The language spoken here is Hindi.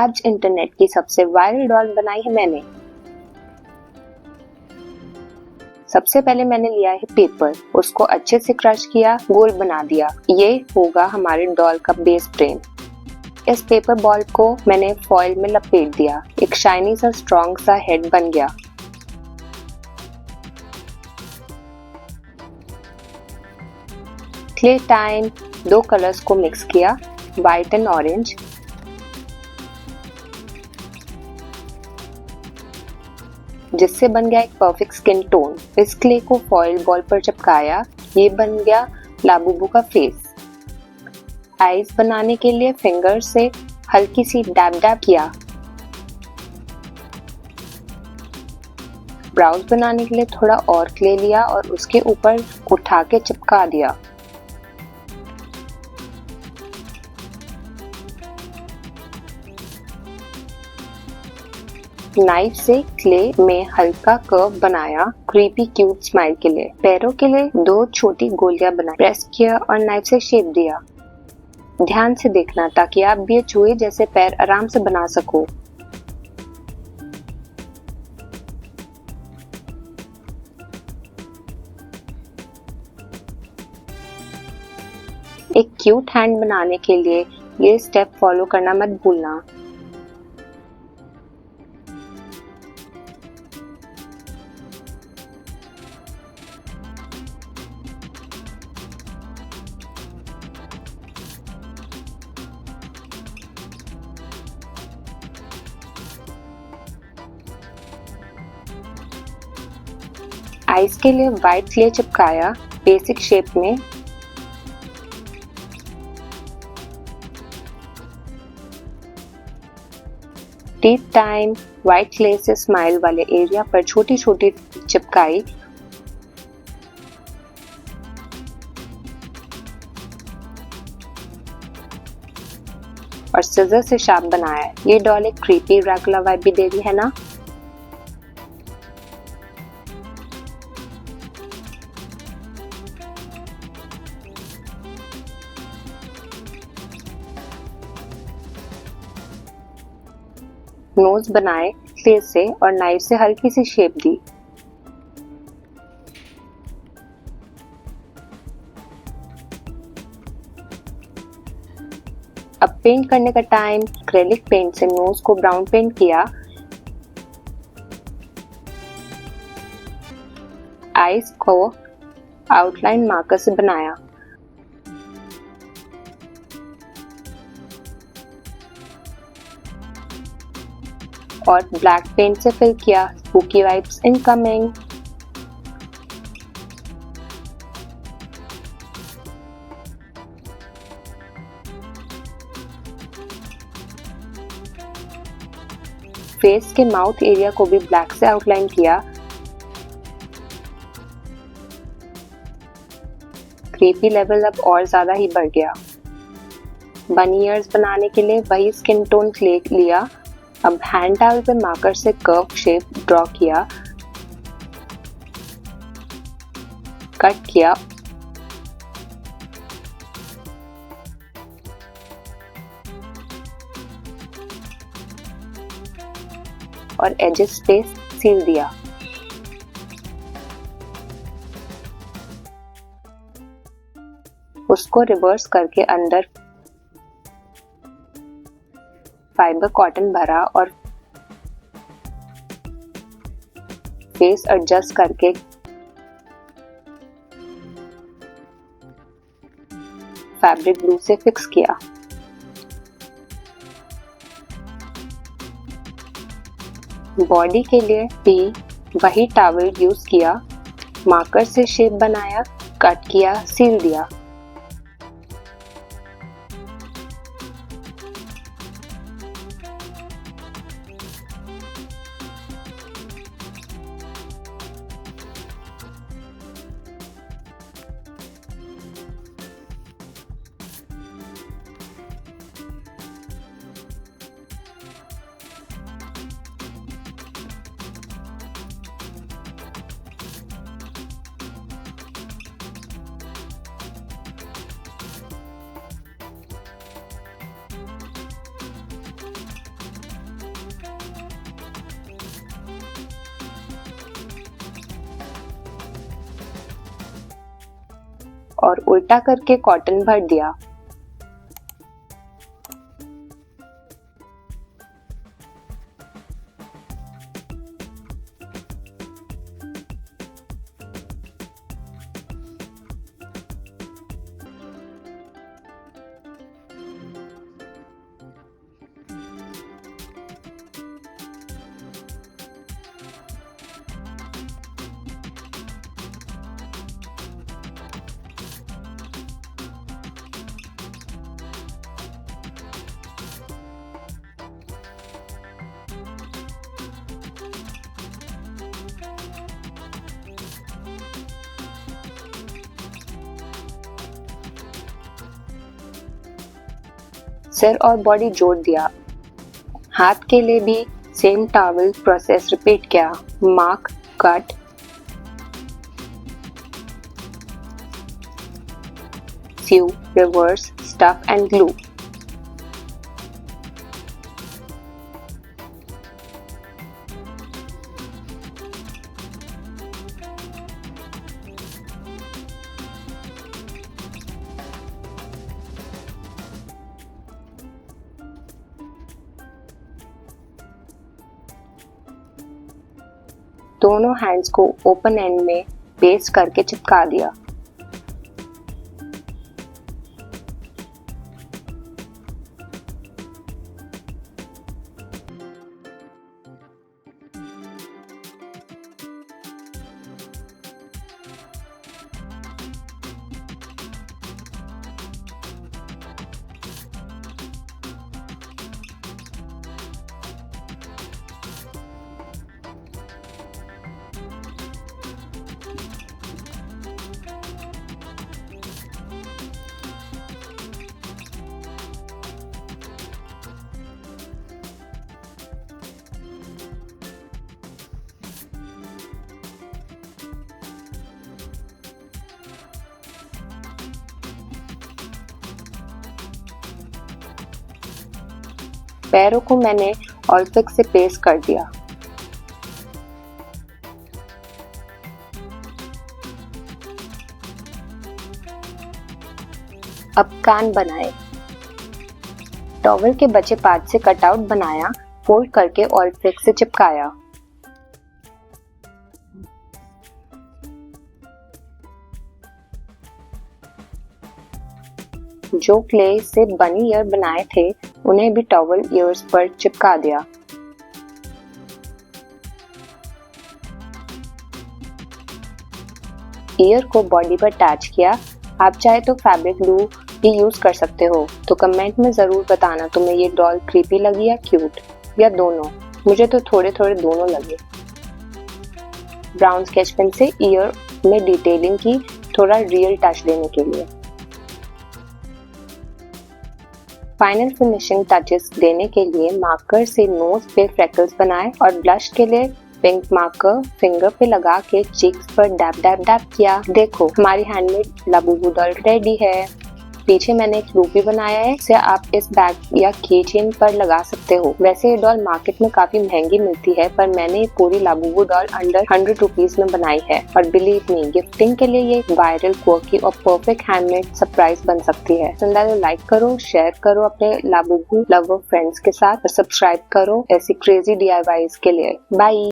आज इंटरनेट की सबसे वायरल डॉल बनाई है मैंने। सबसे पहले मैंने लिया है पेपर, उसको अच्छे से क्रश किया, गोल बना दिया। ये होगा हमारे डॉल का बेस फ्रेम। इस पेपर बॉल को मैंने फॉइल में लपेट दिया। एक शाइनी सा स्ट्रॉन्ग सा हेड बन गया। Clay time. 2 कलर्स को मिक्स किया, व्हाइट एंड ऑरेंज। जिससे बन गया एक परफेक्ट स्किन टोन। इस क्ले को फॉइल बॉल पर चिपकाया। ये बन गया लाबूबू का फेस। आईज बनाने के लिए फिंगर से हल्की सी डैब डैब किया। ब्राउज बनाने के लिए थोड़ा और क्ले लिया और उसके ऊपर उठा के चिपका दिया। नाइफ से क्ले में हल्का कर्व बनाया, क्रीपी क्यूट स्माइल के लिए। पैरों के लिए 2 छोटी गोलियां बनाई, प्रेस किया और नाइफ से शेप दिया। ध्यान से देखना ताकि आप भी चूहे जैसे पैर आराम से बना सको। एक क्यूट हैंड बनाने के लिए ये स्टेप फॉलो करना मत भूलना। आइज के लिए व्हाइट क्ले चिपकाया बेसिक शेप में। Teeth time. व्हाइट क्ले से स्माइल वाले एरिया पर छोटी छोटी चिपकाई। और सिजर से शार्प बनाया। ये डॉल एक क्रीपी ड्रैकुला वाइब भी दे रही है ना। नोज बनाए क्ले से और नाइफ से हल्की सी शेप दी। अब पेंट करने का टाइम। एक्रेलिक पेंट से नोज को ब्राउन पेंट किया। आईज को आउटलाइन मार्कर से बनाया। और ब्लैक पेंट से फिल किया। Spooky vibes incoming. फेस के माउथ एरिया को भी ब्लैक से आउटलाइन किया। क्रीपी लेवल अब और ज्यादा ही बढ़ गया। बनी ईयर्स बनाने के लिए वही स्किन टोन क्ले लिया। अब हैंड टावल पे मार्कर से कर्व शेप ड्रॉ किया, कट किया और एजेस पे सील दिया। उसको रिवर्स करके अंदर फाइबर कॉटन भरा और फेस एडजस्ट करके फैब्रिक ग्लू से फिक्स किया। बॉडी के लिए भी वही टॉवल यूज किया। मार्कर से शेप बनाया, कट किया, सील दिया। और उल्टा करके कॉटन भर दिया। सिर और बॉडी जोड़ दिया। हाथ के लिए भी सेम टॉवल प्रोसेस रिपीट किया। Mark, cut, sew, reverse, stuff and glue। दोनों हैंड्स को ओपन एंड में पेस्ट करके चिपका दिया। पैरों को मैंने ऑलफिक्स से पेस्ट कर दिया। अब कान बनाए। टॉवल के बचे पार्ट से कटआउट बनाया, फोल्ड करके ऑलफिक्स से चिपकाया। जो क्ले से बनी ईयर बनाए थे उन्हें भी टॉवल ईयर्स पर चिपका दिया। ईयर को बॉडी पर अटैच किया। आप चाहे तो फैब्रिक ग्लू भी यूज कर सकते हो। तो कमेंट में जरूर बताना तुम्हें ये डॉल क्रीपी लगी या क्यूट या दोनों। मुझे तो थोड़े थोड़े दोनों लगे। ब्राउन स्केच पेन से ईयर में डिटेलिंग की, थोड़ा रियल टच देने के लिए। फाइनल फिनिशिंग टचेस देने के लिए मार्कर से नोज पे फ्रेकल्स बनाए और ब्लश के लिए पिंक मार्कर फिंगर पे लगा के चीक्स पर डैब डैब डैब किया। देखो हमारी हैंडमेड लाबूबू डॉल रेडी है। पीछे मैंने एक लूप भी बनाया है, इसे आप इस बैग या की चेन पर लगा सकते हो। वैसे ये डॉल मार्केट में काफी महंगी मिलती है, पर मैंने पूरी लाबूबू डॉल अंडर 100 रुपीज में बनाई है। और बिलीव मी, गिफ्टिंग के लिए ये वायरल, क्वर्की और परफेक्ट हैंडमेड सरप्राइज बन सकती है। पसंद आए तो लाइक करो, शेयर करो अपने लाबूबू लवर फ्रेंड्स के साथ और सब्सक्राइब करो ऐसी क्रेजी DIYs के लिए। बाय।